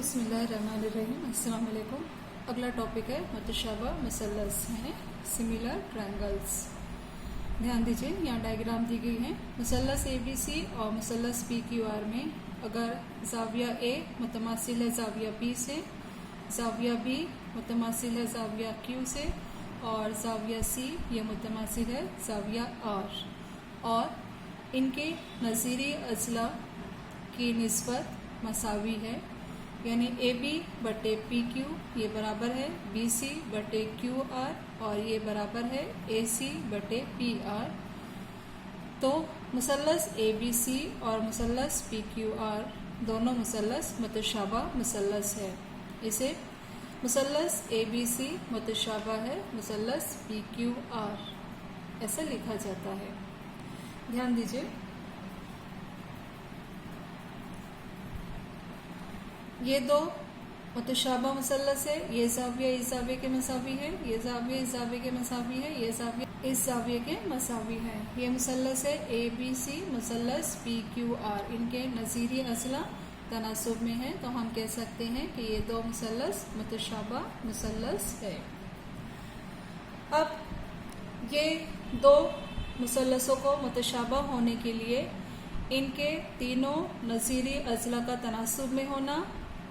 बिस्मिल्लाहिर्रहमानिर्रहीम। अस्सलाम वालेकुम। अगला टॉपिक है मुतशाबा मुसल्लस यानी सिमिलर ट्रायंगल्स। ध्यान दीजिए, यहाँ डायग्राम दी गई है। मुसल्लस ABC और मुसल्लस PQR में अगर जाविया A मुतमासिल है जाविया B से, जाविया B मुतमासिल है जाविया Q से और जाविया C ये मुतमासिल है जाविया R, और इनके नज़ीरी अजला की निस्बत मसावी है, यानी AB बटे PQ ये बराबर है BC बटे QR और ये बराबर है AC बटे PR। तो मुसल्लस ABC और मुसल्लस PQR दोनों मुसल्लस मुतशाबा मुसल्लस है। इसे मुसल्लस ABC मुतशाबा है मुसल्लस PQR ऐसा लिखा जाता है। ध्यान दीजिए, ये दो मुतशाबा मुसल्लस है। ये जाविया इस जाविये के मसावी है, ये जाविया इस जाविये के मसावी है, ये जाविया इस जाविये के मसावी है। ये मुसल्लस है ABC मुसल्लस PQR, इनके नज़ीरी अजला तनासुब में है, तो हम कह सकते हैं कि ये दो मुसल्लस मुतशाबा मुसल्लस है। अब ये दो मुसल्लसों को मुतशाबा होने के लिए इनके तीनों नज़ीरी अजला का तनासुब में होना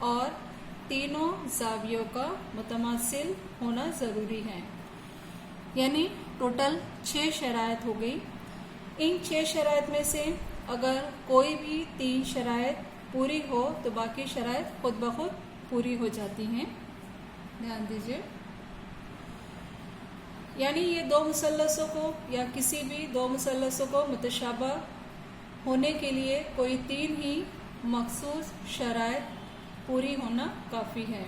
और तीनों जावियों का मुतमासिल होना ज़रूरी है, यानी टोटल 6 शराइत हो गई। इन 6 शराइत में से अगर कोई भी 3 शराइत पूरी हो तो बाकी शराइत खुद ब खुद पूरी हो जाती हैं। ध्यान दीजिए, यानी ये दो मुसल्लसों को या किसी भी दो मुसल्लसों को मुतशाबा होने के लिए कोई 3 ही मखसूस शराइत पूरी होना काफ़ी है।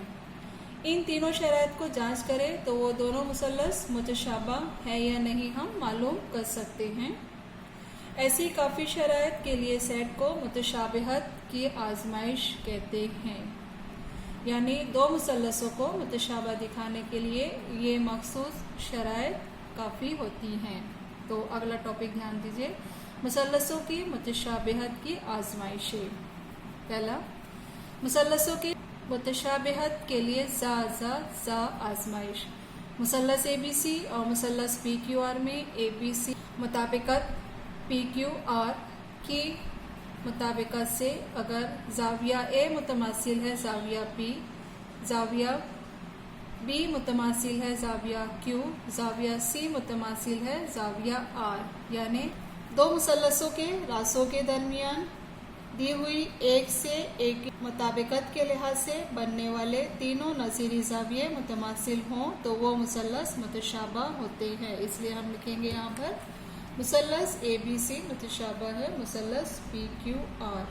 इन तीनों शराइत को जांच करें तो वो दोनों मुसल्लस मुतशाबा है या नहीं हम मालूम कर सकते हैं। ऐसी काफ़ी शराइत के लिए सेट को मुतशाबिहत की आजमाइश कहते हैं, यानी दो मुसल्लसों को मुतशाबा दिखाने के लिए ये मखसूस शराइत काफ़ी होती हैं। तो अगला टॉपिक ध्यान दीजिए, मुसल्लसों की मुतशाबिहत की आजमाइशें। पहला, मुसल्लसों की मुतशाबिहत के लिए जा आजमाइश। मुसल्लस ABC और मुसल्लस PQR में ABC मुताबिकत PQR की मुताबिकत से अगर जाविया A मुतमासिल है जाविया B, जाविया B मुतमासिल है जाविया Q, जाविया C मुतमासिल है जाविया R, यानी दो मुसल्लसों के रासों के दरमियान दी हुई एक से एक मुताबिकत के लिहाज से बनने वाले तीनों नज़ीरी जाविये मुतमासिल हों तो वो मुसल्लस मुतशाबा होते हैं। इसलिए हम लिखेंगे यहाँ पर मुसल्लस ABC मुतशाबा है मुसल्लस PQR।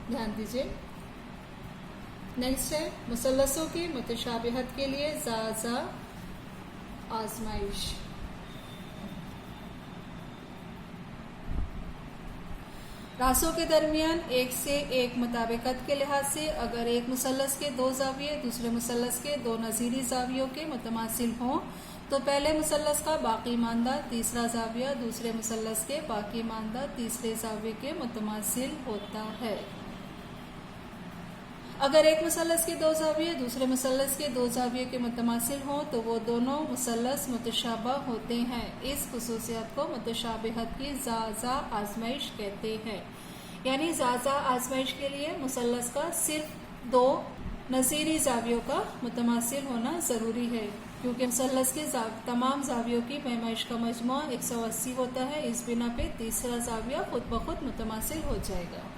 ध्यान दीजिए, नेक्स्ट है मुसल्लसों की मुतशाबिहत के लिए जा आजमाइश। रासों के दरमियान एक से एक मुताबिकत के लिहाज से अगर एक मुसल्लस के दो जाविये दूसरे मुसल्लस के दो नज़ीरी जावियों के मुतमासिल हों तो पहले मुसल्लस का बाकी मानदा तीसरा जाविया दूसरे मुसल्लस के बाकी मानदा तीसरे जाविये के मुतमासिल होता है। अगर एक मुसल्लस के दो जाविये दूसरे मुसल्लस के दो जाविये के मुतमासिल हों तो वो दोनों मुसल्लस मुतशाबा होते हैं। इस खुसूसियत को मुतशाबिहत की जा आजमाइश कहते हैं, यानी जा आजमाइश के लिए मुसल्लस का सिर्फ दो नज़ीरी जावियों का मुतमासिल होना ज़रूरी है, क्योंकि मुसल्लस के तमाम जावियों की पैमाइश का मजमू 180 होता है। इस बिना पे तीसरा जाविया खुद ब खुद मुतमासिल हो जाएगा।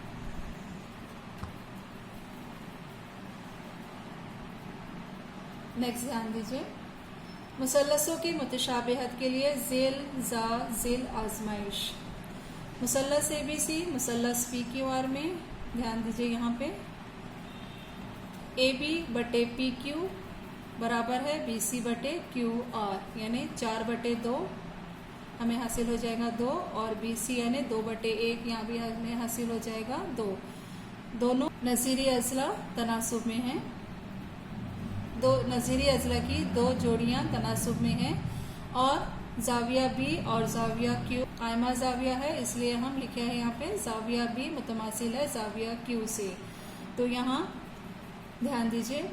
नेक्स्ट ध्यान दीजिए, मुसल्लसों की मुतशाबिहत के लिए ज़ेल आजमाइश। मुसल्लस ABC मुसल्लस PQR में ध्यान दीजिए, यहाँ पे AB बटे PQ बराबर है BC बटे QR, यानी 4/2 हमें हासिल हो जाएगा 2 और BC यानी 2/1 यहाँ भी हमें हासिल हो जाएगा 2। दोनों नज़ीरी अजला तनासुब में हैं, दो नज़ीरी अजला की दो जोड़ियां तनासुब में हैं और जाविया B और जाविया Q कायमा जाविया है, इसलिए हम लिखे हैं यहाँ पे जाविया B मुतमासिल है जाविया Q से। तो यहाँ ध्यान दीजिए,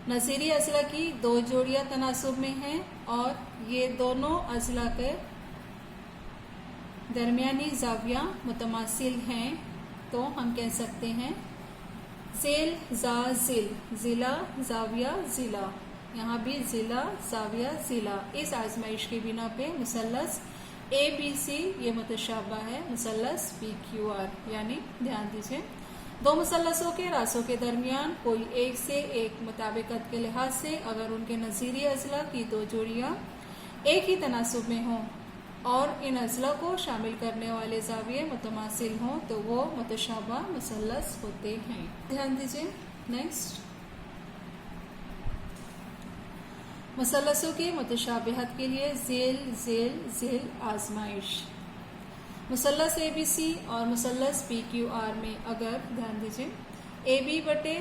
नज़ीरी अज़ला की दो जोड़ियां तनासुब में हैं और ये दोनों अज़ला के दरमियानी ज़ाविया मुतमासिल हैं, तो हम कह सकते हैं ज़िल ज़ा ज़िल, ज़िला ज़ाविया ज़िला। यहाँ भी ज़िला ज़ाविया ज़िला। इस आजमाइश की बिना पे मुसल्लस ABC ये मुतशाबा है मुसल्लस PQR। यानी ध्यान दीजिए, दो मुसल्लसों के रासों के दरमियान कोई एक से एक मुताबिकत के लिहाज से अगर उनके नज़ीरी अज़ला की दो जोड़ियां एक ही तनासुब में हों और इन अज़ला को शामिल करने वाले ज़ाविये मुतमासिल हों तो वो मुतशाबा मुसल्लस होते हैं। ध्यान दीजिए। नेक्स्ट, मुसल्लसों की मुतशाबिहत के लिए ज़िल ज़िल ज़िल आजमाइश। मुसल्लस ABC और मुसल्लस PQR में अगर ध्यान दीजिए AB बटे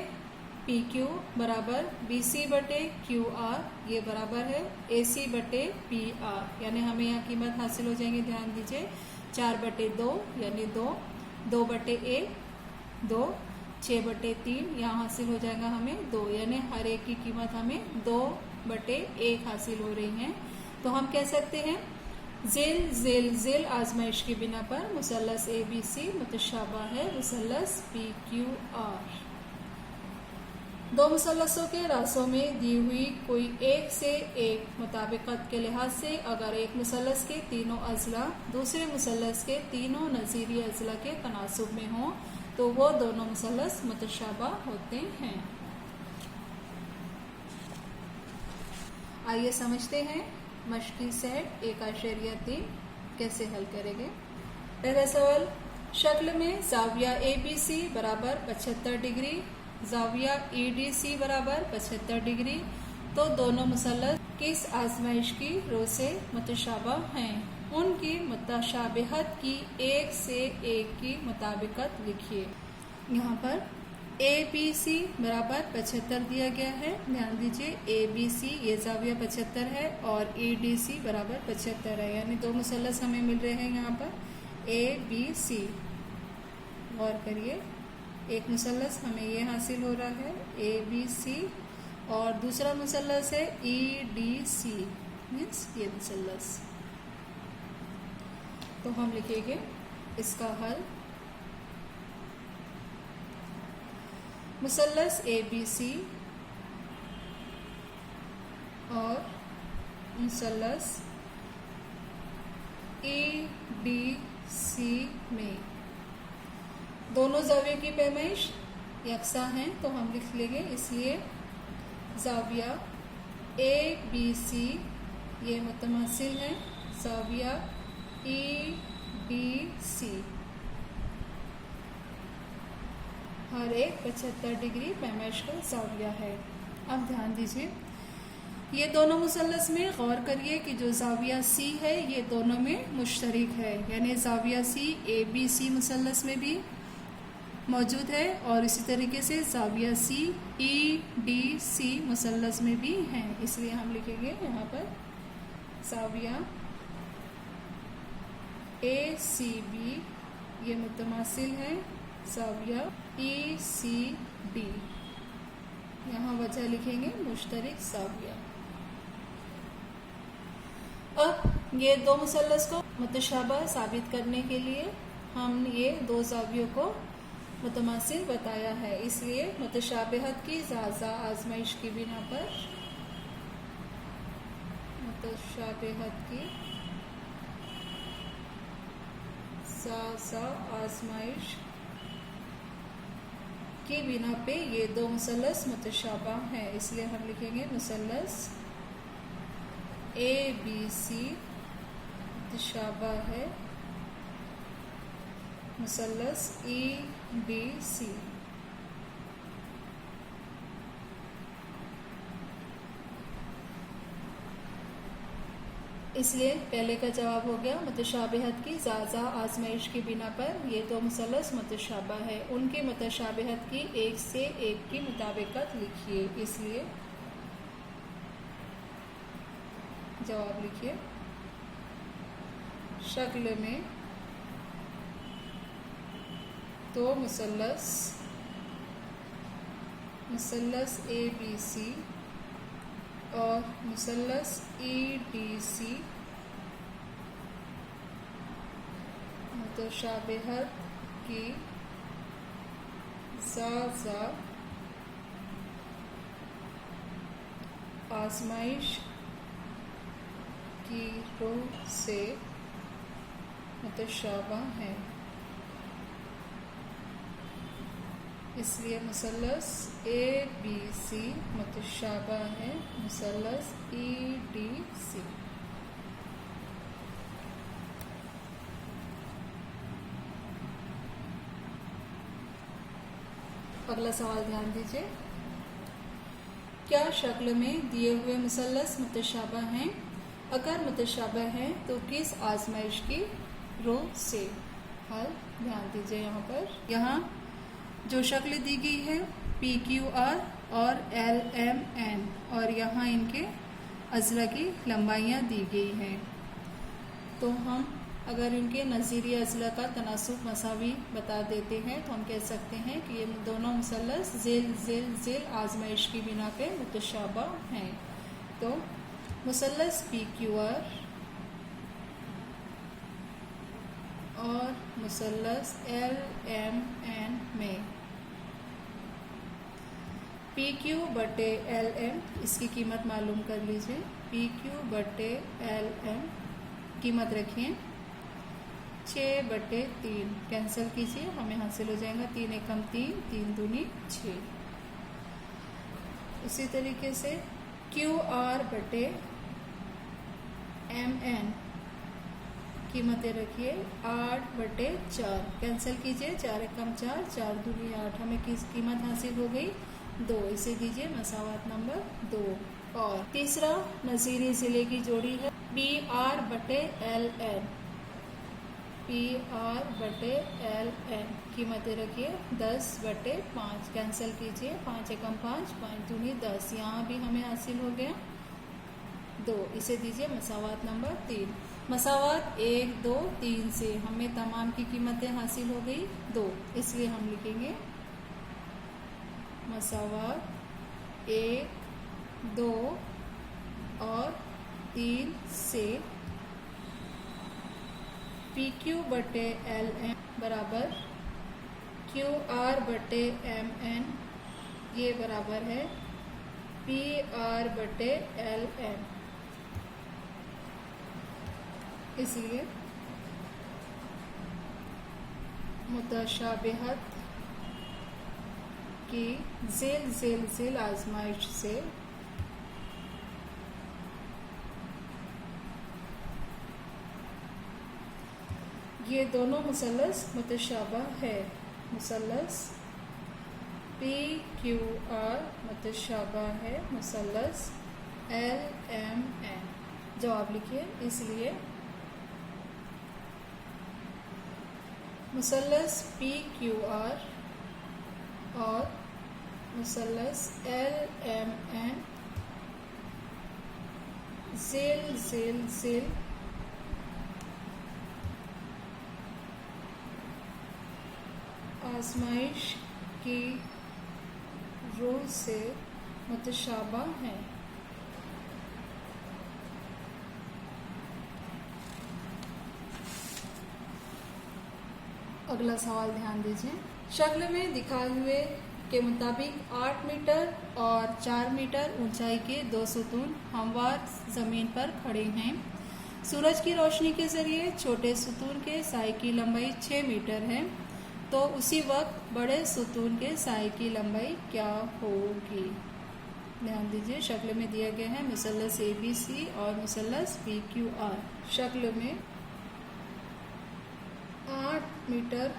PQ बराबर BC बटे QR ये बराबर है AC बटे PR, यानी हमें यहाँ कीमत हासिल हो जाएंगी। ध्यान दीजिए 4 बटे 2 यानी 2, 2 बटे 1 2, 6 बटे 3 यहाँ हासिल हो जाएगा हमें 2, यानी हर एक की कीमत हमें 2 बटे 1 हासिल हो रही है। तो हम कह सकते हैं ज़िल ज़िल ज़िल आजमाइश की बिना पर मुसल्लस ABC मुतशाबा है मुसल्लस PQR। दो मुसल्लसों के रासों में दी हुई कोई एक से एक मुताबिकत के लिहाज से अगर एक मुसल्लस के तीनों अज़ला दूसरे मुसल्लस के तीनों नज़ीरी अज़ला के तनासुब में हों तो वो दोनों मुसल्लस मुतशाबा होते हैं। आइए समझते हैं मश्की सेट 1.3 कैसे हल करेंगे। पहला सवाल, शक्ल में ज़ाविया ABC बराबर 75 डिग्री, ज़ाविया EDC बराबर 75 डिग्री, तो दोनों मुसल्लस किस आजमाइश की रो से मुतशाबा हैं? उनकी मुतशाबिहत की एक से एक की मुताबिकत लिखिए। यहाँ पर ABC बराबर 75 दिया गया है। ध्यान दीजिए ABC ये ज़ाविया 75 है और EDC बराबर 75 है, यानी दो मुसल्लस हमें मिल रहे हैं यहाँ पर ABC। गौर करिए, एक मुसल्लस हमें ये हासिल हो रहा है ABC और दूसरा मुसल्लस है EDC मीन्स ये मुसल्लस। तो हम लिखेंगे इसका हल, मुसल्लस ABC और मुसल्लस EDC में दोनों ज़ावियों की पैमाइश यकसा हैं, तो हम लिख लेंगे, इसलिए ज़ाविया ABC ये मुतमासिल है ज़ाविया EDC, हर एक 75 डिग्री पैमाइश का ज़ाविया है। अब ध्यान दीजिए, ये दोनों मुसल्लस में गौर करिए कि जो ज़ाविया C है ये दोनों में मुश्तरिक है, यानी ज़ाविया C ABC मुसल्लस में भी मौजूद है और इसी तरीके से ज़ाविया C EDC मुसल्लस में भी हैं। इसलिए हम लिखेंगे यहाँ पर ज़ाविया ACB ये मुतमासिल है ज़ाविया ECB, यहाँ वजह लिखेंगे मुश्तरिक ज़ाविया। अब ये दो मुसल्लस को मुतशाबा साबित करने के लिए हम ये दो ज़ावियों को मुतमासिल बताया है, इसलिए मुतशाबिहत की ज़ाज़ा आजमाइश की बिना पर मुतशाबिहत की ज़ाज़ा आजमाइश की बिना पे ये दो मुसल्लस मुतशाबा हैं, इसलिए हम लिखेंगे मुसल्लस ABC मुतशाबा है मुसल्लस EDC। इसलिए पहले का जवाब हो गया, मुतशाबिहत की ज़ाज़ा आजमाइश की बिना पर ये दो मुसल्लस मुतशाबा है, उनकी मुतशाबिहत की एक से एक की मुताबिकत लिखिए। इसलिए जवाब लिखिए, शक्ल में दो मुसल्लस मुसल्लस ABC और मुसल्लस EDC मुतशाबिहत की ज़ा आज़माइश की रूह से मुतशाबा है। इसलिए मुसल्लस ABC मुतशाबा है मुसल्लस EDC। अगला सवाल ध्यान दीजिए, क्या शक्ल में दिए हुए मुसल्लस मुतशाबा हैं? अगर मुतशाबा हैं तो किस आजमाइश की रो से? हल ध्यान दीजिए, यहाँ जो शक्ल दी गई है PQR और LMN और यहाँ इनके अज़ला की लंबाइयाँ दी गई हैं। तो हम अगर इनके नज़ीरी अज़ला का तनासुब मसावी बता देते हैं तो हम कह सकते हैं कि ये दोनों मुसल्लस ज़िल आजमाइश की बिना पे मुतशाबा हैं। तो मुसल्लस PQR और मुसल्लस LMN में PQ/LM इसकी कीमत मालूम कर लीजिए। PQ/LM कीमत रखिए 6/3 कैंसिल कीजिए, हमें हासिल हो जाएगा 3 एकम 3, 3 दूनी 6। इसी तरीके से QR/MN कीमतें रखिए 8/4 कैंसिल कीजिए, 4 एकम 4, 4 दूनी 8, हमें किस कीमत हासिल हो गई 2। इसे दीजिए मसावत नंबर 2। और तीसरा नज़ीरी ज़िले की जोड़ी है PR/LN कीमतें रखिए 10/5 कैंसिल कीजिए, 5 एकम 5, 5 दूनी 10, यहाँ भी हमें हासिल हो गया 2। इसे दीजिए मसावत नंबर 3। मसावत 1, 2, 3 से हमें तमाम की कीमतें हासिल हो गई 2, इसलिए हम लिखेंगे मसावत 1, 2 और 3 से PQ/LM बराबर QR/MN ये बराबर है PR/LM। इसलिए मुतशाबिहत की ज़िल आजमाइश से ये दोनों मुसल्लस मुतशाबा है। मुसल्लस PQR मुतशाबा है मुसल्लस LMN। जवाब लिखिए, इसलिए मुसल्लस PQR और मुसल्लस LMN ज़िल आजमाइश की रूह से मुतशाबा हैं। अगला सवाल ध्यान दीजिए, शक्ल में दिखाए हुए के मुताबिक 8 मीटर और 4 मीटर ऊंचाई के 2 सुतून हमवार ज़मीन पर खड़े हैं। सूरज की रोशनी के ज़रिए छोटे सुतून के साए की लंबाई 6 मीटर है, तो उसी वक्त बड़े सुतून के साए की लंबाई क्या होगी? ध्यान दीजिए, शक्ल में दिया गया है मुसल्लस ABC और मुसल्लस PQR। शक्ल में 8 मीटर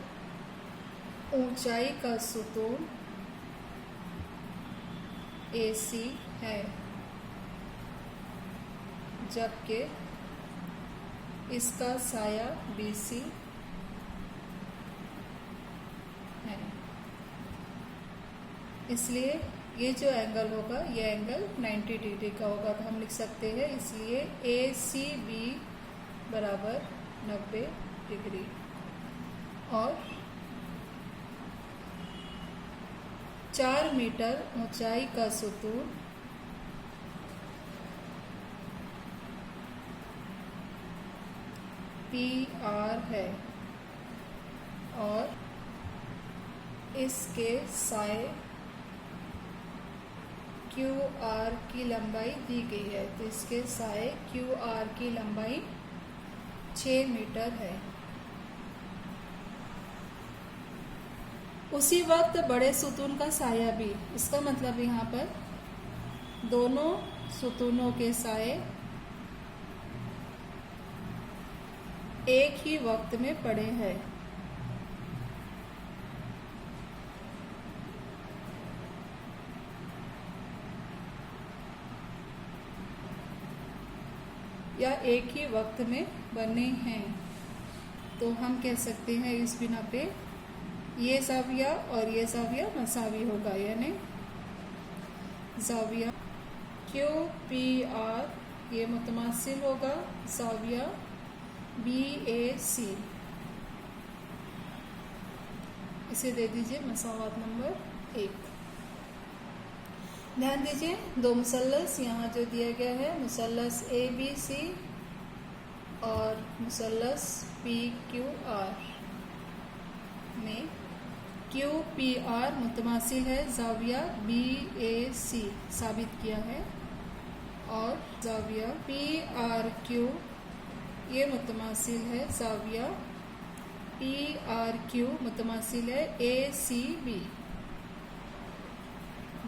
ऊंचाई का सुतून AC है, जबकि इसका साया BC है। इसलिए ये जो एंगल होगा ये एंगल 90 डिग्री का होगा, तो हम लिख सकते हैं इसलिए ACB बराबर 90 डिग्री। और 4 मीटर ऊंचाई का सुतून PR है और इसके साए QR की लंबाई दी गई है। तो इसके साए QR की लंबाई 6 मीटर है। उसी वक्त बड़े सुतून का साया भी, इसका मतलब यहाँ पर दोनों सुतूनों के साए एक ही वक्त में पड़े हैं। या एक ही वक्त में बने हैं। तो हम कह सकते हैं इस बिना पे ये ज़ाविया और ये ज़ाविया मसावी होगा, यानी ज़ाविया QPR ये मुतमासिल होगा ज़ाविया BAC। इसे दे दीजिए मसावात नंबर 1। ध्यान दीजिए दो मुसल्लस यहाँ जो दिया गया है, मुसल्लस ABC और मुसल्लस PQR में QPR मुतमासिल है ज़ाविया BAC साबित किया है और ज़ाविया PRQ ये मुतमासिल है ज़ाविया PRQ मुतमासिल है ACB।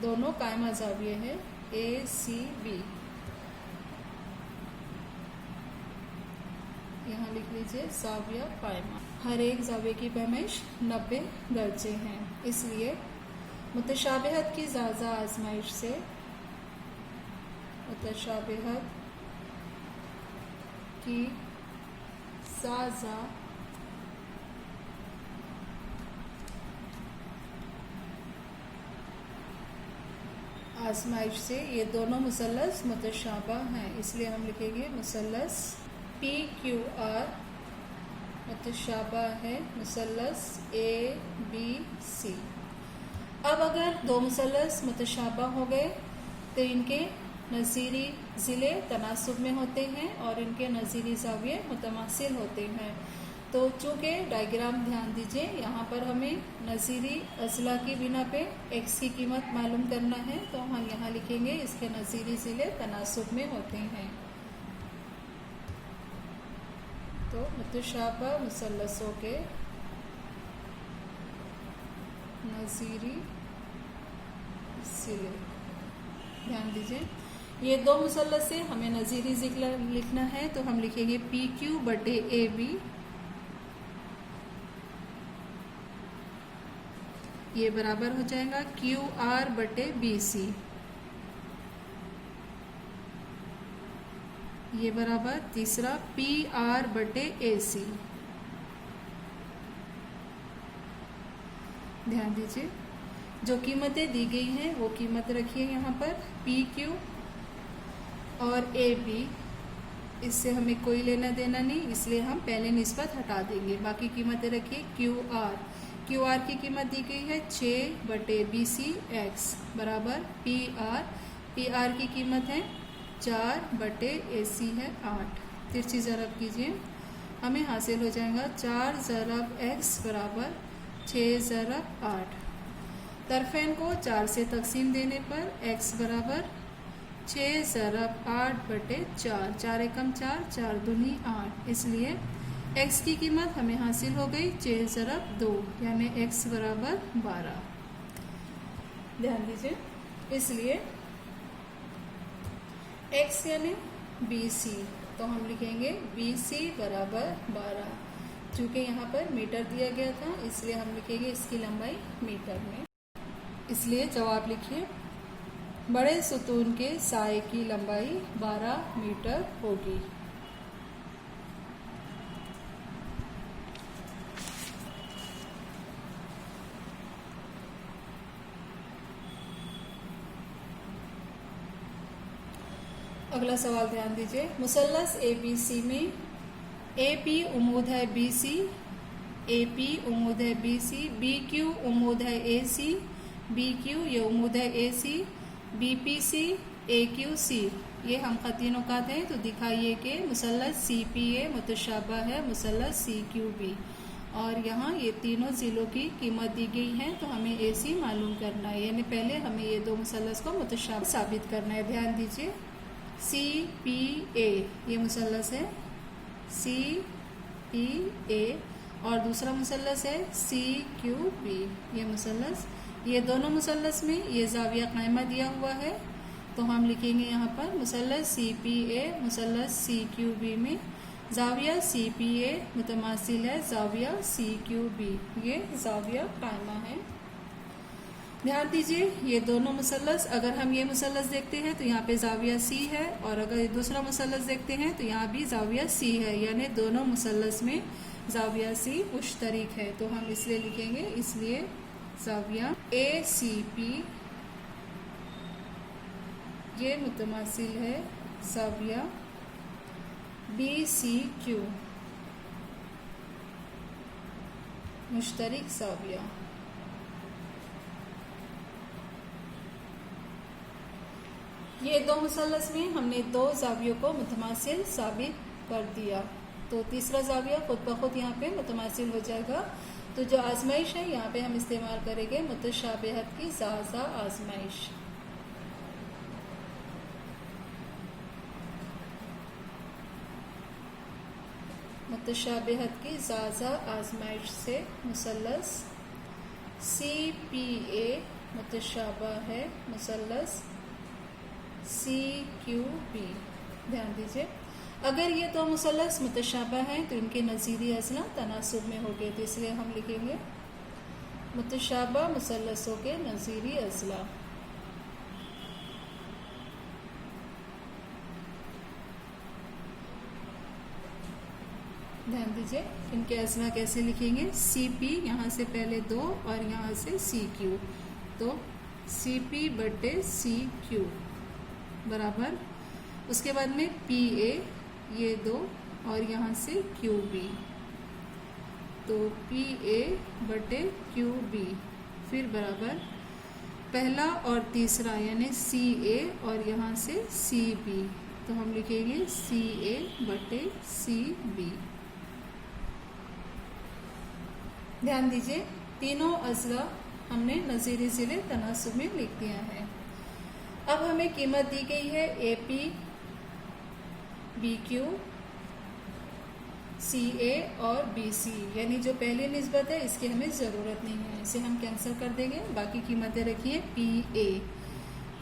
दोनों कायमा ज़ाविये है ACB। यहाँ लिख लीजिए ज़ाविया कायमा। हर एक ज़ाविये की पैमाइश 90 दर्जे हैं। इसलिए मुतशाबिहत की ज़ाज़ा आजमाइश से मुतशाबिहत की ज़ाज़ा आजमाइश से ये दोनों मुसल्लस मुतशाबा हैं। इसलिए हम लिखेंगे मुसल्लस PQR मुतशाबा है मुसल्लस ABC। अब अगर दो मुसल्लस मुतशाबा हो गए तो इनके नज़ीरी ज़िले तनासुब में होते हैं और इनके नज़ीरी ज़ाविये मुतमासिल होते हैं। तो चूँकि डायग्राम ध्यान दीजिए, यहाँ पर हमें नज़ीरी अज़ला की बिना पे x की कीमत मालूम करना है, तो हम यहाँ लिखेंगे इसके नज़ीरी ज़िले तनासुब में होते हैं। तो मुतशाबा मुसल्लसों के नज़ीरी ज़िले, ध्यान दीजिए ये दो मुसल्लस से हमें नज़ीरी ज़िले लिखना है, तो हम लिखेंगे PQ बटे AB, ये बराबर हो जाएगा QR बटे BC, ये बराबर तीसरा PR बटे AC। ध्यान दीजिए जो कीमतें दी गई हैं वो कीमत रखिए यहाँ पर PQ और AB, इससे हमें कोई लेना देना नहीं, इसलिए हम पहले निस्बत हटा देंगे। बाकी कीमतें रखिए QR की कीमत दी गई है 6 बटे BC x बराबर PR की कीमत है 4 बटे AC है 8। तिरछी ज़रब कीजिए, हमें हासिल हो जाएगा 4 ज़रब x बराबर 6 ज़रब 8। तरफ़ैन को 4 से तकसीम देने पर x बराबर 6 ज़रब 8 बटे 4, 4 एकम 4, 4 दूनी 8। इसलिए x की कीमत हमें हासिल हो गई 6 ज़रब 2, यानी x बराबर 12। ध्यान दीजिए, इसलिए x यानी BC, तो हम लिखेंगे BC बराबर 12। चूँकि यहाँ पर मीटर दिया गया था इसलिए हम लिखेंगे इसकी लंबाई मीटर में। इसलिए जवाब लिखिए बड़े सुतून के साए की लंबाई 12 मीटर होगी। अगला सवाल ध्यान दीजिए, मुसल्लस ABC में AP उमूद है BC, AP उमूद है BC, BQ उमूद है AC, बी क्यू ये उम्मीद है ए सी, बी पी सी, ए क्यू सी, ये हम खती नुकात हैं। तो दिखाइए कि मुसल्लस सी पी ए मुतशाबा है मुसल्लस सी क्यू बी, और यहाँ ये तीनों ज़िलों की कीमत दी गई है। तो हमें ए सी मालूम करना है, यानी पहले हमें ये दो मुसल्लस को मुतशाबा साबित करना है। ध्यान दीजिए, सी पी ए ये मुसल्लस है सी पी ए, और दूसरा मुसल्लस है सी क्यू बी ये मुसल्लस। ये दोनों मुसल्लस में ये जाविया कायमा दिया हुआ है, तो हम लिखेंगे यहाँ पर मुसल्लस सी पी ए मुसल्लस सी क्यू बी में जाविया सी पी ए मुतमासिल है जाविया सी क्यू बी, ये जाविया कायमा है। ध्यान दीजिए, ये दोनों मुसल्लस, अगर हम ये मुसल्लस देखते हैं तो यहाँ पे जाविया सी है, और अगर दूसरा मुसल्लस देखते हैं तो यहाँ भी जाविया सी है, यानी दोनों मुसल्लस में जाविया सी मुश्तरिक है। तो हम इसलिए लिखेंगे, इसलिए जाविया ए सी पी ये मुतमासिल है जाविया बी सी क्यू मुश्तरिक जाविया। ये दो मुसल्लस में हमने दो जावियों को मुतमासिल साबित कर दिया, तो तीसरा जाविया खुद ब खुद यहाँ पे मुतमासिल हो जाएगा। तो जो आजमाइश है यहाँ पे हम इस्तेमाल करेंगे मुतशाबिहत की ज़ाज़ा आजमाइश। मुतशाबिहत की ज़ाज़ा आजमाइश से मुसल्लस सी पी ए मुतशाबा है मुसल्लस सी क्यू बी। ध्यान दीजिए, अगर ये दो मुसल्लस मुतशाबा हैं तो इनके नज़ीरी अज़ला तनासुब में हो गए, तो इसलिए हम लिखेंगे मुतशाबा मुसल्लसों के नज़ीरी अज़ला। ध्यान दीजिए, इनके अज़ला कैसे लिखेंगे, सी पी यहाँ से पहले दो और यहाँ से सी क्यू, तो सी पी बटे सी क्यू बराबर, उसके बाद में पी ए ये दो और यहाँ से क्यू बी, तो पी ए बटे क्यू बी, फिर बराबर पहला और तीसरा यानी सी ए और यहाँ से सी बी, तो हम लिखेंगे सी ए बटे सी बी। ध्यान दीजिए, तीनों अज़ला हमने नज़ीरी ज़िले तनासुब में लिख दिया है। अब हमें कीमत दी गई है A P B Q C A और बी सी, यानी जो पहली निस्बत है इसकी हमें ज़रूरत नहीं है, इसे हम कैंसिल कर देंगे। बाकी कीमतें रखिए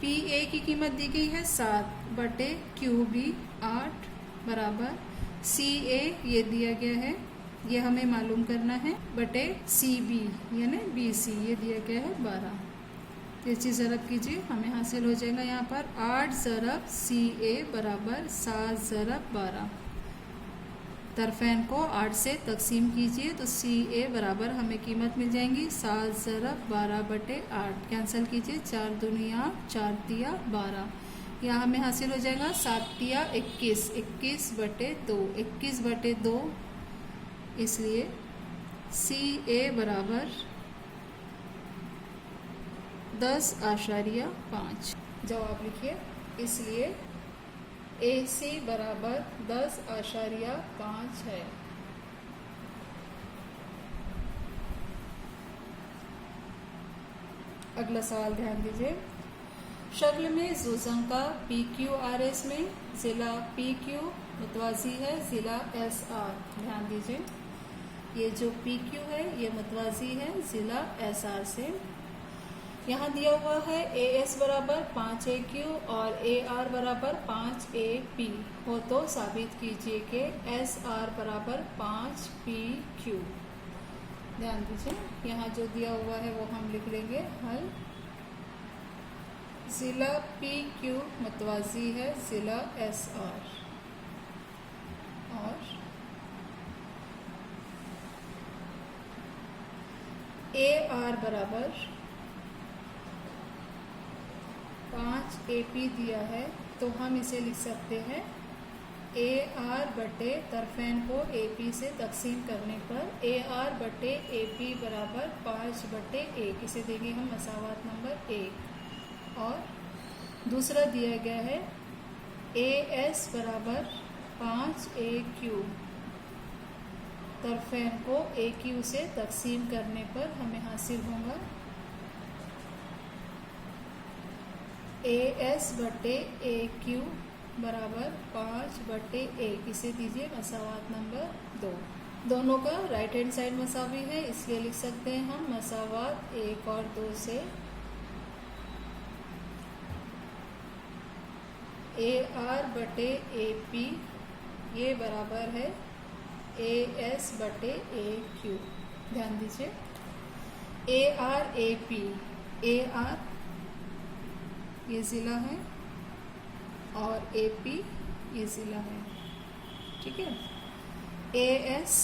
पी ए की कीमत दी गई है 7 बटे क्यू बी 8 बराबर सी ए ये दिया गया है, ये हमें मालूम करना है, बटे सी बी यानी बी सी ये दिया गया है 12। तो इसी ज़रब कीजिए, हमें हासिल हो जाएगा यहाँ पर 8 ज़रब सी ए बराबर 7 ज़रब 12। तरफ़ैन को 8 से तकसीम कीजिए तो सी ए बराबर हमें कीमत मिल जाएंगी 7 ज़रब 12 बटे 8। कैंसिल कीजिए, 4 दूनिया 4 तिया 12, यहाँ हमें हासिल हो जाएगा 7 तिया 21, 21 बटे 2, 21 बटे 2, इसलिए सी ए बराबर 10.5 जवाब लिखिए। इसलिए ए सी बराबर 10.5 है। अगला सवाल ध्यान दीजिए, शक्ल में जुज़ंका पी क्यू आर एस में ज़िला पी क्यू मुतवाज़ी है ज़िला एस आर। ध्यान दीजिए, ये जो पी क्यू है ये मुतवाज़ी है ज़िला एस आर से। यहाँ दिया हुआ है ए एस बराबर 5 ए क्यू और ए आर बराबर 5 ए पी हो, तो साबित कीजिए कि एस आर बराबर 5 पी क्यू। ध्यान दीजिए, यहाँ जो दिया हुआ है वो हम लिख लेंगे हल। ज़िला पी क्यू मुतवाज़ी है ज़िला एस आर, और ए आर बराबर 5 ए पी दिया है, तो हम इसे लिख सकते हैं ए आर बटे तरफेन को ए पी से तकसीम करने पर ए आर बटे ए पी बराबर 5 बटे 1, इसे देंगे हम मसावात नंबर 1। और दूसरा दिया गया है ए एस बराबर 5 ए क्यू, तरफेन को ए क्यू से तकसीम करने पर हमें हासिल होगा ए एस बटे ए क्यू बराबर 5 बटे 1, इसे दीजिए मसावात नंबर 2। दोनों का राइट हैंड साइड मसावी है, इसलिए लिख सकते हैं हम मसावात 1 और 2 से ए आर बटे ए पी ये बराबर है ए एस बटे ए क्यू। ध्यान दीजिए A R A P, A R ये ज़िला है और ए पी ये ज़िला है, ठीक है। ए एस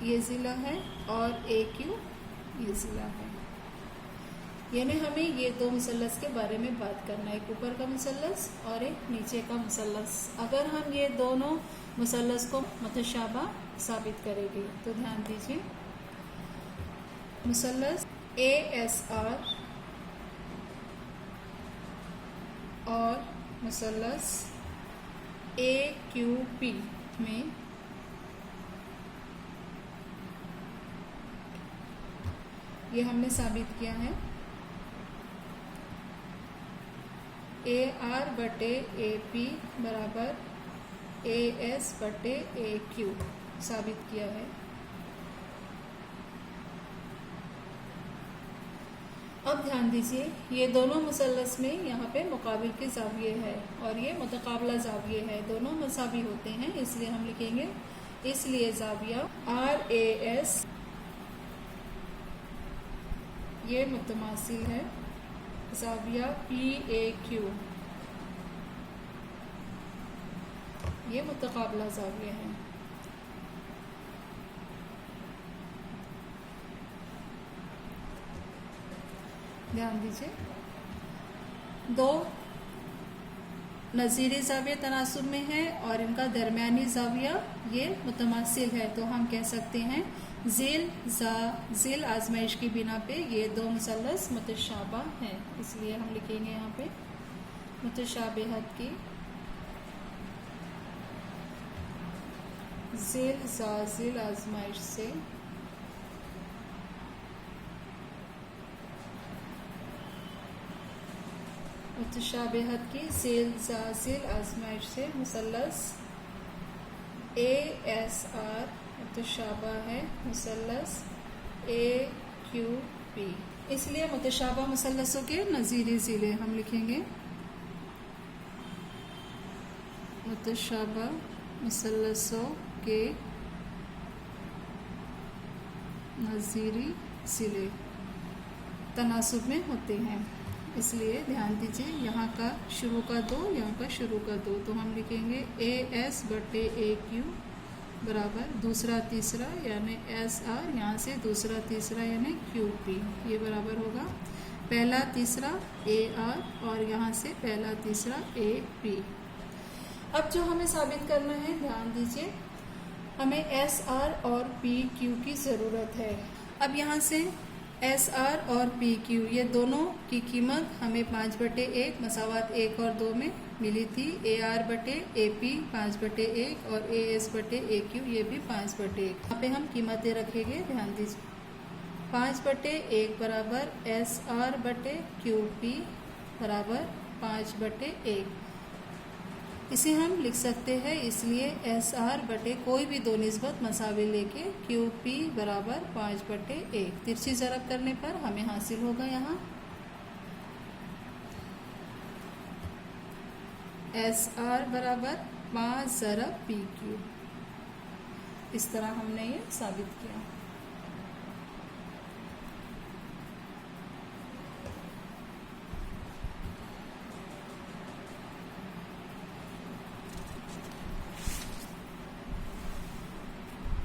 ये ज़िला है और ए क्यू ये ज़िला है। यानी हमें ये दो मुसल्लस के बारे में बात करना है, एक ऊपर का मुसल्लस और एक नीचे का मुसल्लस। अगर हम ये दोनों मुसल्लस को मुतशाबा साबित करेंगे तो ध्यान दीजिए मुसल्लस ए एस आर और मुसल्लस ए क्यू पी में ये हमने साबित किया है ए आर बटे ए पी बराबर ए एस बटे ए क्यू साबित किया है। अब ध्यान दीजिए ये दोनों मुसल्लस में यहाँ पे मुकाबिल के ज़ाविये है और ये मुतकाबला ज़ाविये है, दोनों मसावी होते हैं, इसलिए हम लिखेंगे इसलिए ज़ाविया आर ए एस ये मुतमासिल है ज़ाविया पी ए क्यू ये मुतकाबला ज़ाविया है। ध्यान दीजिए दो नज़ीरी ज़ाविया तनासुब में है और इनका दरमियानी ज़ाविया ये मुतमासिल है, तो हम कह सकते हैं ज़िल आजमाइश की बिना पे ये दो मुसल्लस मुतशाबा हैं, इसलिए हम लिखेंगे यहाँ पे मुतशाबिहत की ज़िल आजमाइश से मुतशाबिहत की ज़िल आजमाइश से मुसल्लस ए एस आर मुतशाबा है मुसल्लस ए क्यू पी, इसलिए मुतशाबा मुसल्लसों के नज़ीरी ज़िले हम लिखेंगे मुतशाबा मुसल्लसों के नज़ीरी ज़िले तनासुब में होते हैं, इसलिए ध्यान दीजिए यहाँ का शुरू का 2 यहाँ का शुरू का 2, तो हम लिखेंगे ए एस बटे ए क्यू बराबर दूसरा तीसरा यानी एस आर, यहाँ से दूसरा तीसरा यानी क्यू पी, ये बराबर होगा पहला तीसरा ए आर और यहाँ से पहला तीसरा ए पी। अब जो हमें साबित करना है ध्यान दीजिए हमें एस आर और पी क्यू की ज़रूरत है। अब यहाँ से एस आर और पी क्यू ये दोनों की कीमत हमें 5 बटे 1 मसावात 1 और 2 में मिली थी। ए आर बटे ए पी 5 बटे 1 और ए एस बटे ए क्यू ये भी 5 बटे 1। यहाँ पे हम कीमतें रखेंगे, ध्यान दीजिए 5 बटे 1 बराबर एस आर बटे क्यू पी बराबर 5 बटे 1, इसे हम लिख सकते हैं इसलिए एस आर बटे कोई भी दो निस्बत मसावी लेके क्यू पी बराबर 5 बटे 1 तिरछी ज़रब करने पर हमें हासिल होगा यहाँ एस आर बराबर 5 ज़रब पी क्यू। इस तरह हमने ये साबित किया।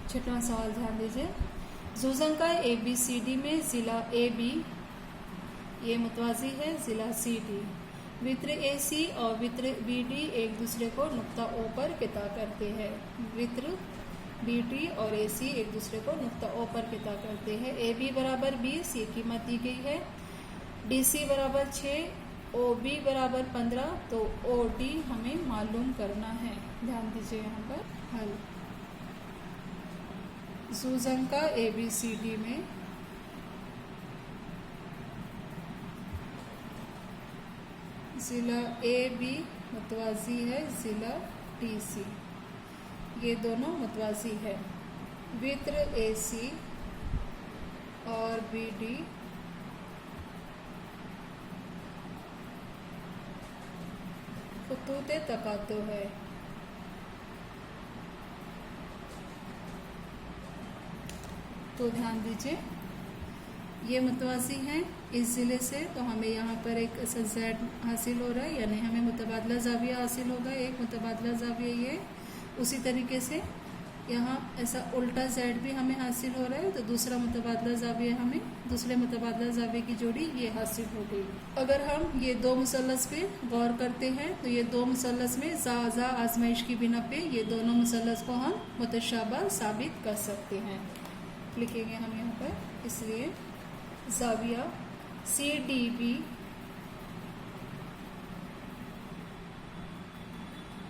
छठवां सवाल ध्यान दीजिए जुज़न का ए बी सी डी में ज़िला ए बी ये मुतवाज़ी है ज़िला सी डी, वृत्त AC और वृत्त BD एक दूसरे को नुक्ता O पर किता करते हैं। वृत्त BD और AC एक दूसरे को नुक्ता O पर किता करते हैं। AB बराबर 20, ये कीमत दी गई है। DC बराबर 6, OB बराबर 15, तो OD हमें मालूम करना है। ध्यान दीजिए यहाँ पर हल। सूजन का ABCD में जिला AB मतवाजी है जिला DC, ये दोनों मतवाजी है। वृत्त AC और BD खतूते तकातो है। तो ध्यान दीजिए, ये मतवाजी हैं इस ज़िले से, तो हमें यहाँ पर एक Z हासिल हो रहा है, यानी हमें मुतबादला ज़ाविया हासिल होगा। एक मुतबादला ज़ाविया ये, उसी तरीके से यहाँ ऐसा उल्टा Z भी हमें हासिल हो रहा है, तो दूसरा मुतबादला ज़ाविया हमें, दूसरे मुतबादला ज़ाविया की जोड़ी ये हासिल हो गई। अगर हम ये दो मुसल्लस पे गौर करते हैं तो ये दो मुसल्लस में ज़ा आजमाइश की बिना पे ये दोनों मुसल्लस को हम मुतशाबा साबित कर सकते हैं। लिखेंगे हम यहाँ पर, इसलिए ज़ाविया CDB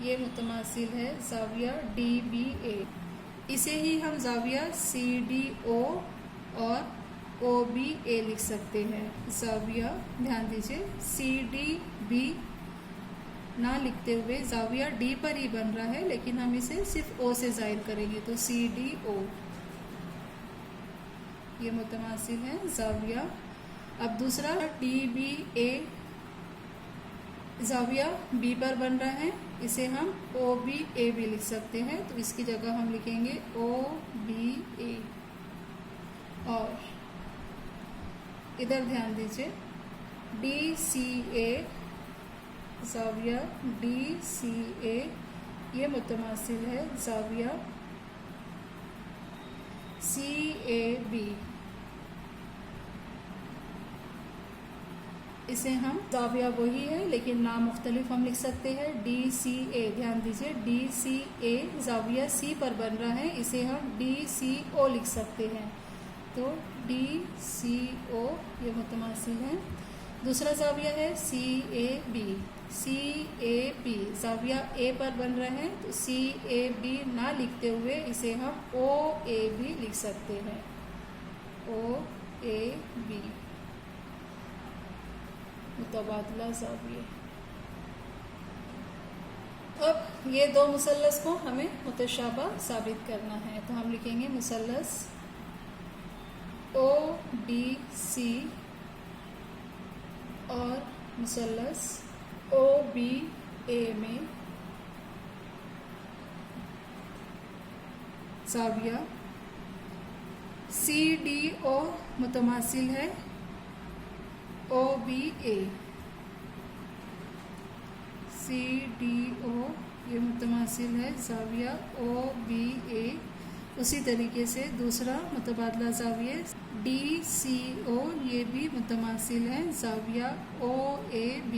ये मुतमासिल है ज़ाविया DBA। इसे ही हम ज़ाविया CDO और OBA लिख सकते हैं। ज़ाविया, ध्यान दीजिए, CDB ना लिखते हुए ज़ाविया D पर ही बन रहा है, लेकिन हम इसे सिर्फ O से ज़ाहिर करेंगे, तो CDO ये मुतमासिल है ज़ाविया। अब दूसरा DBA ज़ाविया B पर बन रहा है, इसे हम OBA भी लिख सकते हैं, तो इसकी जगह हम लिखेंगे OBA। और इधर ध्यान दीजिए, DCA ज़ाविया DCA ये मुतमासिल है ज़ाविया CAB। इसे हम ज़ाविया वही है लेकिन नाम मुख्तलिफ हम लिख सकते हैं। DCA, ध्यान दीजिए, DCA ज़ाविया C पर बन रहा है, इसे हम DCO लिख सकते हैं, तो DCO ये मुतमासिल है। दूसरा ज़ाविया है CAB। CAB ज़ाविया A पर बन रहा है, तो CAB ना लिखते हुए इसे हम OAB लिख सकते हैं, OAB मुतबादला ज़ाविया। अब ये दो मुसल्लस को हमें मुतशाबा साबित करना है, तो हम लिखेंगे मुसल्लस ODC और मुसल्लस OBA में ज़ाविया CDO मुतमासिल है OBA। CDO ये मुतमासिल है ज़ाविया OBA। उसी तरीके से दूसरा मुतबादला ज़ाविया DCO ये भी मुतमासिल है ज़ाविया OAB।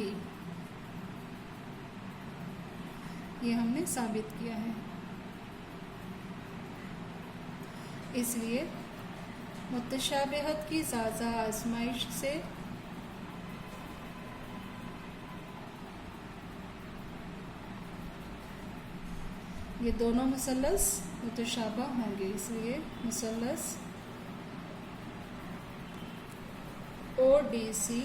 ये हमने साबित किया है। इसलिए मुतशाबिहत की ज़ाज़ा आज़माइश से ये दोनों मुसल्लस मुतशाबा होंगे, इसलिए मुसल्लस ODC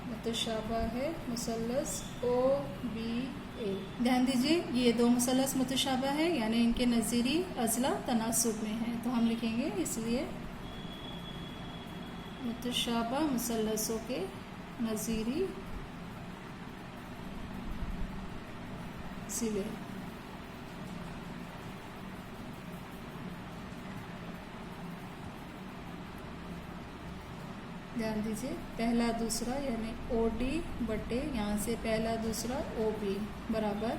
मुतशाबा है मुसल्लस OBA। ध्यान दीजिए, ये दो मुसल्लस मुतशाबा है, यानी इनके नज़ीरी अज़ला तनासुब में है, तो हम लिखेंगे इसलिए मुतशाबा मुसल्लसों के नज़ीरी सिले। ध्यान दीजिए, पहला दूसरा यानी OD बटे यहाँ से पहला दूसरा OB बराबर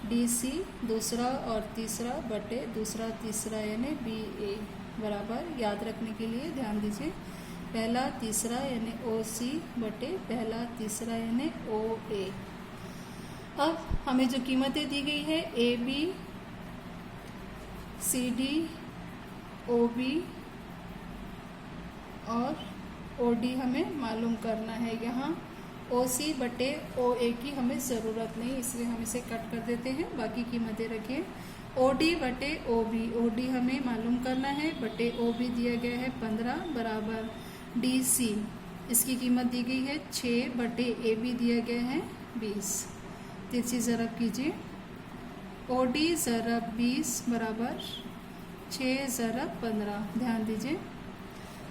DC दूसरा और तीसरा बटे दूसरा तीसरा यानी BA बराबर। याद रखने के लिए ध्यान दीजिए, पहला तीसरा यानी OC बटे पहला तीसरा यानी OA। अब हमें जो कीमतें दी गई है AB, CD, OB और OD हमें मालूम करना है। यहाँ OC बटे OA की हमें ज़रूरत नहीं, इसलिए हम इसे कट कर देते हैं, बाकी कीमतें रखिए। OD बटे OB, OD हमें मालूम करना है, बटे OB दिया गया है 15 बराबर DC, इसकी कीमत दी गई है 6 बटे AB दिया गया है 20। तिरछी ज़रब कीजिए, OD ज़रब 20 बराबर 6 ज़रब 15। ध्यान दीजिए,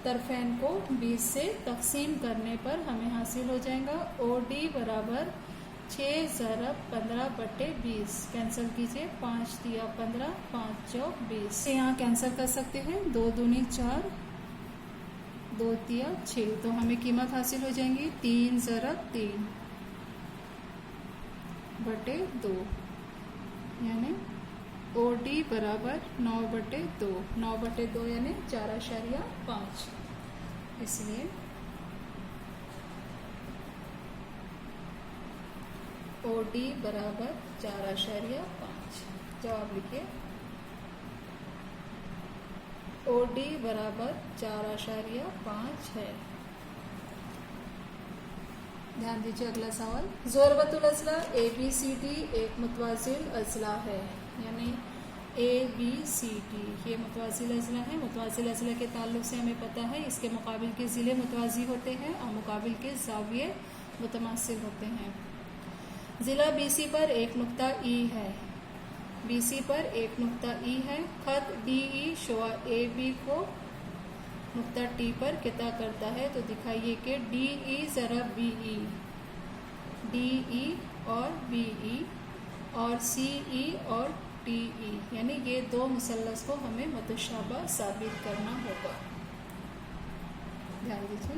तरफेन को 20 से तकसीम करने पर हमें हासिल हो जाएगा OD बराबर 6 ज़रब 15 बटे 20। कैंसिल कीजिए, 5 दिया 15, 5 चौक 20। यहाँ कैंसिल कर सकते हैं, 2 दूनी 4, 2 तिया 6, तो हमें कीमत हासिल हो जाएंगी 3 ज़रब 3 बटे 2, यानी OD बराबर 9 बटे 2, 9 बटे 2 यानी 4.5। इसलिए OD बराबर 4.5। जवाब लिखिए, OD बराबर 4.5 है। ध्यान दीजिए, अगला सवाल, ज़रबतुल अज़ला ABCD एक मुतवाज़िल अज़ला है, यानी ABCD ये मुतवाज़िल अज़ला है। मुतवाज़िल अज़ला के ताल्लुक़ से हमें पता है इसके मुकाबिल के ज़िले मुतवाज़ी होते हैं और मुकाबिल के ज़ाविये मुतमासिल होते हैं। ज़िला BC पर एक नुक्ता E है, BC पर एक नुक्ता E है। ख़त DE शुआ AB को नुक्ता T पर किता करता है, तो दिखाइए कि DE ज़रब BE, DE और BE और CE और TE, यानी ये दो मुसल्लस को हमें मुतशाबह साबित करना होगा। ध्यान दीजिए,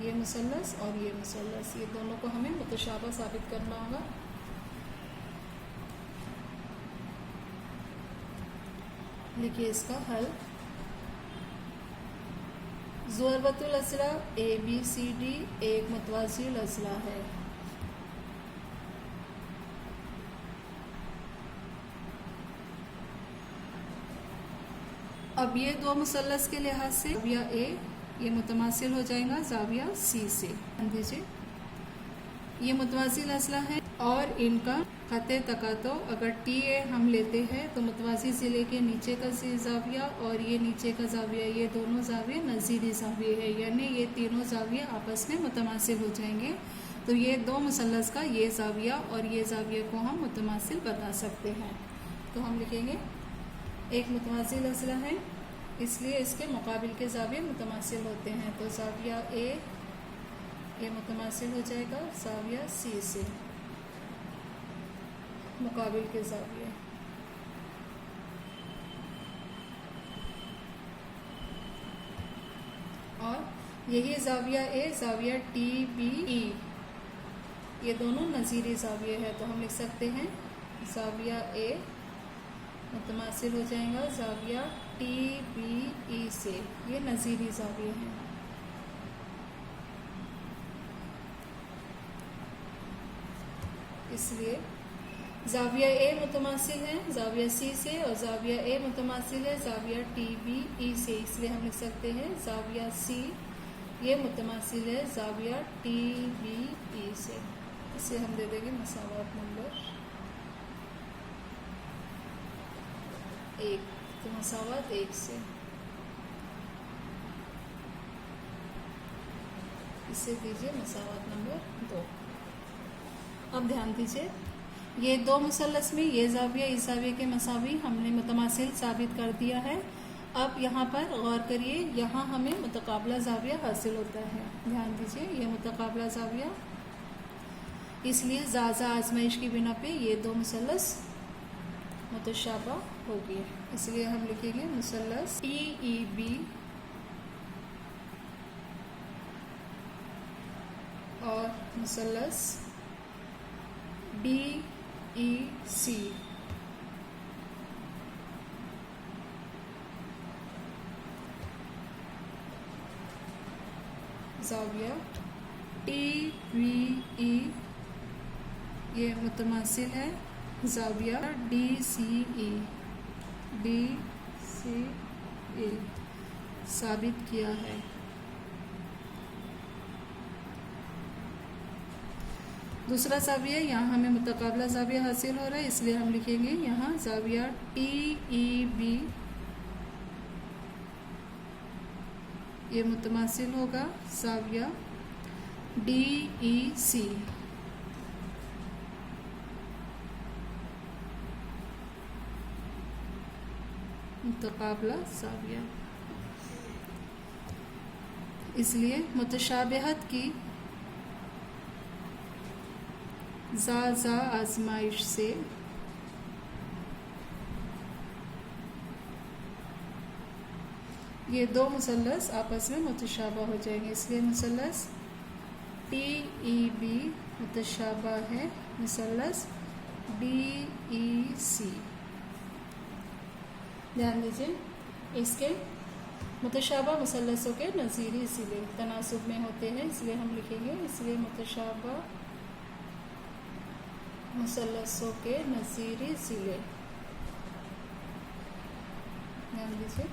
ये मुसल्लस और ये मुसल्लस, ये दोनों को हमें मुतशाबह साबित करना होगा। लिखिए इसका हल, ज़रबतुल अज़ला ABCD एक मुतवाज़िल अज़ला है। अब ये दो मुसल्लस के लिहाज से ज़ाविया A ये मुतमासिल हो जाएगा ज़ाविया C से। ध्यान दीजिए, ये मुतवाज़िल अज़ला है और इनका ख़ते तकातो अगर TA हम लेते हैं तो मुतवाज़ी ज़िले के नीचे का ज़ाविया और ये नीचे का ज़ाविया, ये दोनों ज़ाविये नज़ीरी ज़ाविये है, यानी ये तीनों ज़ाविये आपस में मुतमासिल हो जाएंगे। तो ये दो मुसल्लस का ये ज़ाविया और ये ज़ाविया को हम मुतमासिल बता सकते हैं। तो हम लिखेंगे एक मुतवाज़िल अज़ला है, इसलिए इसके मुकाबिल के ज़ाविये मुतमासिल होते हैं। तो ज़ाविया A ये मुतमासिल हो जाएगा ज़ाविया C से, मुकाबिल के ज़ाविये। और यही ज़ाविया A ज़ाविया TBE ये दोनों नज़ीरी ज़ाविये है, तो हम लिख सकते हैं ज़ाविया A मुतमासिल हो जाएगा ज़ाविया TBE से, ये नज़ीरी ज़ाविये हैं। इसलिए ज़ाविया A मुतमासिल है ज़ाविया C से और ज़ाविया A मुतमासिल है ज़ाविया TBE से, इसलिए हम लिख सकते हैं ज़ाविया C ये मुतमासिल है ज़ाविया TBE से। इसे हम दे देंगे मसावात नंबर 1, तो मसावात 1 से, इसे दीजिए मसावात नंबर 2। अब ध्यान दीजिए, ये दो मुसल्लस में ये ज़ाविया इस ज़ाविये के मसावी हमने मुतमासिल साबित कर दिया है। अब यहाँ पर गौर करिए, यहाँ हमें मुतकाबला ज़ाविया हासिल होता है। ध्यान दीजिए, ये मुतकाबला ज़ाविया, इसलिए ज़ाज़ा आजमाइश की बिना पे ये दो मुसल्लस मुतशाबा होगी, इसलिए हम लिखेंगे मुसल्लस TEB और मुसल्लस DEC। जाविया, TVE ये मुतमासिल है, जाविया DCE साबित किया है। दूसरा जाविया, यहाँ हमें मुतकाबला जाविया हासिल हो रहा है, इसलिए हम लिखेंगे यहाँ जाविया TEB ये मुतमासिल होगा जाविया DEC। मुतकाबला जाविया, इसलिए मुतशाबिहत की जा आजमाइश से ये दो मुसल्लस आपस में मुतशाबा हो जाएंगे, इसलिए मुसल्लस TEB मुतशाबा है मुसल्लस DEC। ध्यान दीजिए, इसके मुतशाबा मुसल्लसों के नज़ीरी सिले तनासुब में होते हैं, इसलिए हम लिखेंगे, इसलिए मुतशाबा मुसल्लसों के नज़ीरी सिले। ध्यान दीजिए,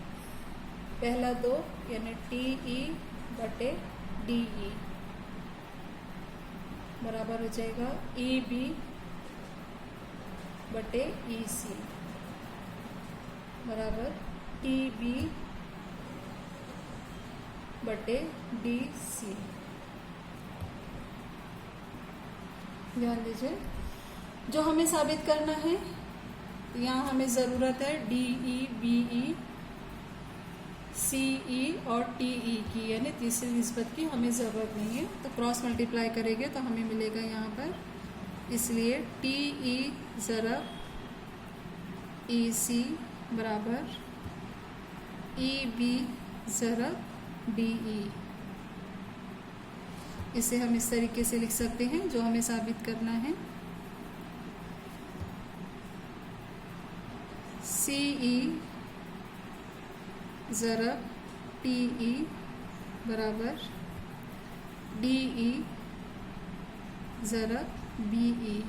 पहला दो यानी TE/DE बराबर हो जाएगा EB/EC बराबर TB/DC। ध्यान दीजिए, जो हमें साबित करना है, यहाँ हमें ज़रूरत है DE, BE, CE और TE की, यानी तीसरी निस्बत की हमें ज़रूरत नहीं है। तो क्रॉस मल्टीप्लाई करेंगे तो हमें मिलेगा यहाँ पर, इसलिए TE ज़रब EC बराबर EB ज़रब DE। इसे हम इस तरीके से लिख सकते हैं, जो हमें साबित करना है, CE ज़रब TE बराबर DE ज़रब BE।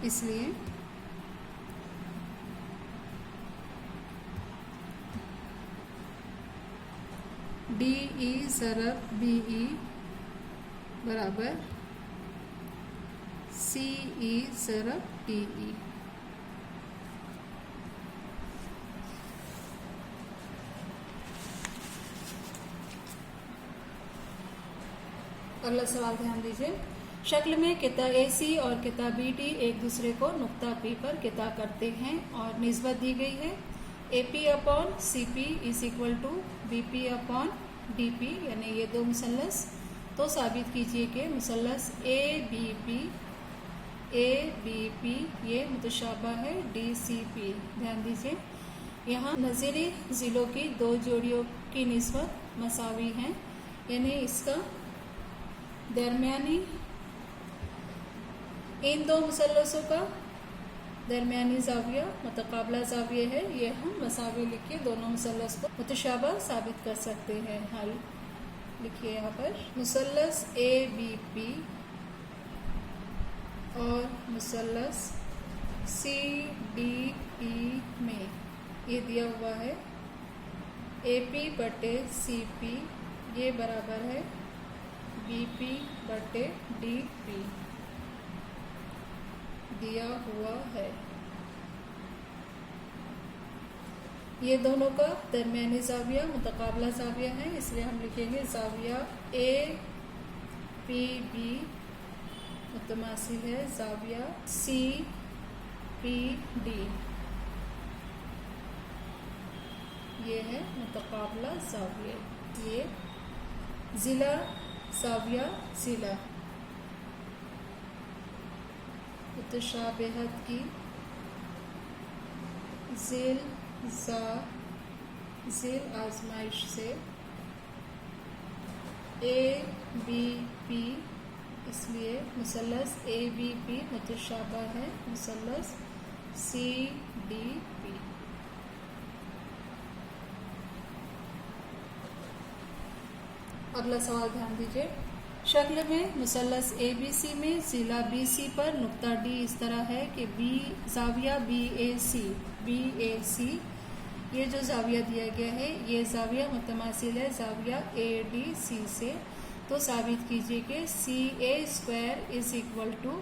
इसलिए DE ज़रब BE बराबर CE ज़रब TE। अगला सवाल ध्यान दीजिए, शक्ल में किता AC और किता BD एक दूसरे को नुक्ता P पर किता करते हैं और निस्बत दी गई है AP/CP = BP/DP, यानी ये दो मुसल्लस। तो साबित कीजिए कि मुसल्लस ABP ये मुतशाबा है DCP। ध्यान दीजिए, यहाँ नज़ीरी ज़िलों की दो जोड़ियों की निस्बत मसावी हैं, यानी इसका दरमियानी, इन दो मुसल्लसों का दरमियानी जाविया मुतकाबला जाविया है, ये हम मसावी लिख के दोनों मुसल्लस को मुतशाबा साबित कर सकते हैं। हल लिखिए यहाँ पर, मुसल्लस ABP और मुसल्लस CDP में ये दिया हुआ है AP/CP ये बराबर है BP/DP दिया हुआ है। ये दोनों का दरमियानी जाविया मुतकाबला जाविया है, इसलिए हम लिखेंगे जाविया APB मुतमासिल है जाविया CPD। ये है मुतकाबला जाविया। ये ज़िला जाविया ज़िला मुतशाबिहत की ज़ेल आजमाइश से ABP, इसलिए मुसल्लस ABP मुतशाबा है मुसल्लस CDP। अगला सवाल ध्यान दीजिए। शक्ल में मुसल्लस ABC में ज़िला BC पर नुक्ता D इस तरह है कि ज़ाविया BAC ये जो ज़ाविया दिया गया है ये ज़ाविया मुतमासिल है ज़ाविया ADC से। तो साबित कीजिए कि CA² is equal to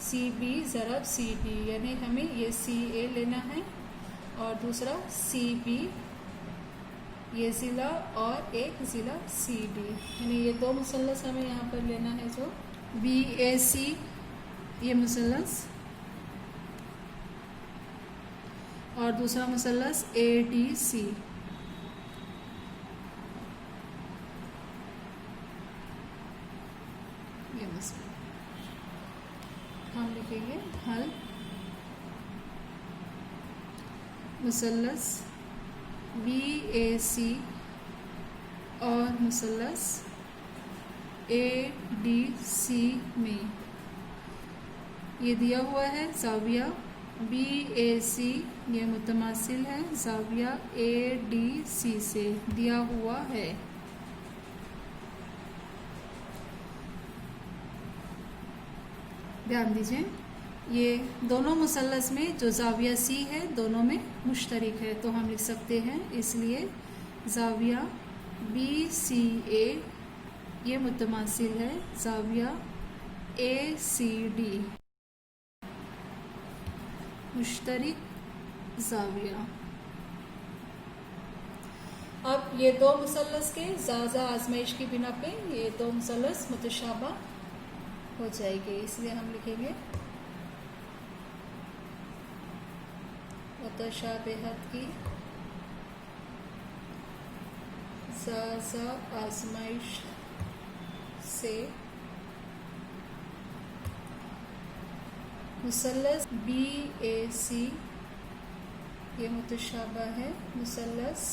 CB ज़रब CD, यानी हमें ये CA लेना है और दूसरा CB ये ज़िला और एक ज़िला CD, यानी ये दो मुसल्लस हमें यहाँ पर लेना है। जो BAC ये मुसल्लस और दूसरा मुसल्लस ADC। ये मसला हम लिखेंगे हल। मुसल्लस BAC और मुसल्लस ADC में ये दिया हुआ है ज़ाविया BAC ये मुतमासिल है ज़ाविया ADC से दिया हुआ है। ध्यान दीजिए ये दोनों मुसल्लस में जो ज़ाविया C है दोनों में मुश्तरिक है, तो हम लिख सकते हैं इसलिए ज़ाविया BCA ये मुतमासिल है ज़ाविया ACD, मुश्तरिक ज़ाविया। अब ये दो मुसल्लस के ज़ाज़ा आजमाइश की बिना पे ये दो मुसल्लस मुतशाबा हो जाएगी, इसलिए हम लिखेंगे मुतशाबिहत की ज़ाज़ा आजमाइश से मुसल्लस BAC ये मुतशाबा है मुसल्लस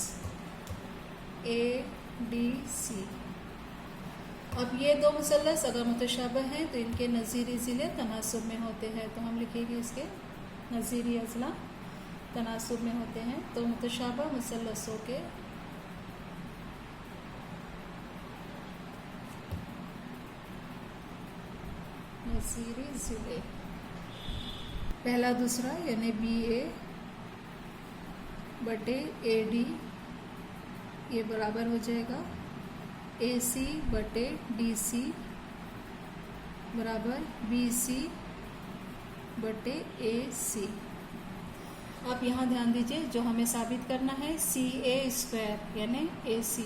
ADC। अब ये दो मुसल्लस अगर मुतशाबह हैं तो इनके नज़ीरी ज़िले तनासुब में होते हैं, तो हम लिखेंगे इसके नज़ीरी अज़ला तनासुब में होते हैं। तो मुतशाबह मुसल्लसों के नज़ीरी ज़िले पहला दूसरा यानी BA बटे AD ये बराबर हो जाएगा AC बटे DC बराबर BC बटे AC। आप यहाँ ध्यान दीजिए जो हमें साबित करना है CA² यानी AC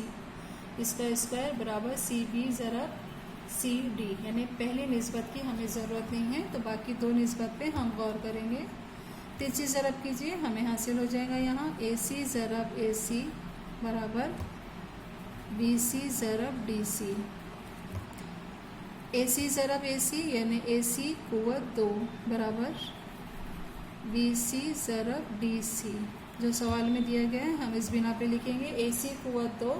इसका स्क्वायर बराबर CB ज़रब CD, यानी पहली निस्बत की हमें ज़रूरत नहीं है, तो बाकी दो निस्बत पे हम गौर करेंगे। तीसरी ज़रब कीजिए, हमें हासिल हो जाएगा यहाँ AC ज़रब AC बराबर BC ज़रब DC। AC ज़रब AC यानी AC कुव्वत 2 बराबर BC ज़रब DC। जो सवाल में दिया गया है हम इस बिना पे लिखेंगे AC कुव्वत 2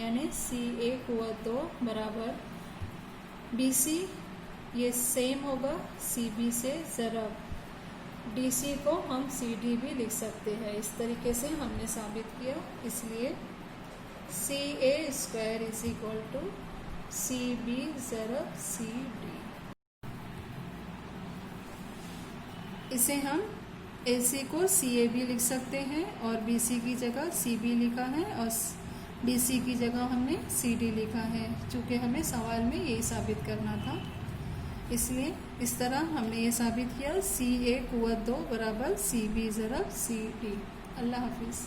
यानी CA कुव्वत 2 बराबर BC ये सेम होगा CB से ज़रब DC को हम CD भी लिख सकते हैं। इस तरीके से हमने साबित किया, इसलिए CA² is equal to CB ज़रब CD। इसे हम AC को CA भी लिख सकते हैं और BC की जगह CB लिखा है और DC की जगह हमने CD लिखा है, चूँकि हमें सवाल में यही साबित करना था, इसलिए इस तरह हमने ये साबित किया CA कुव्वत 2 बराबर CB ज़रब CD। अल्लाह हाफिज़।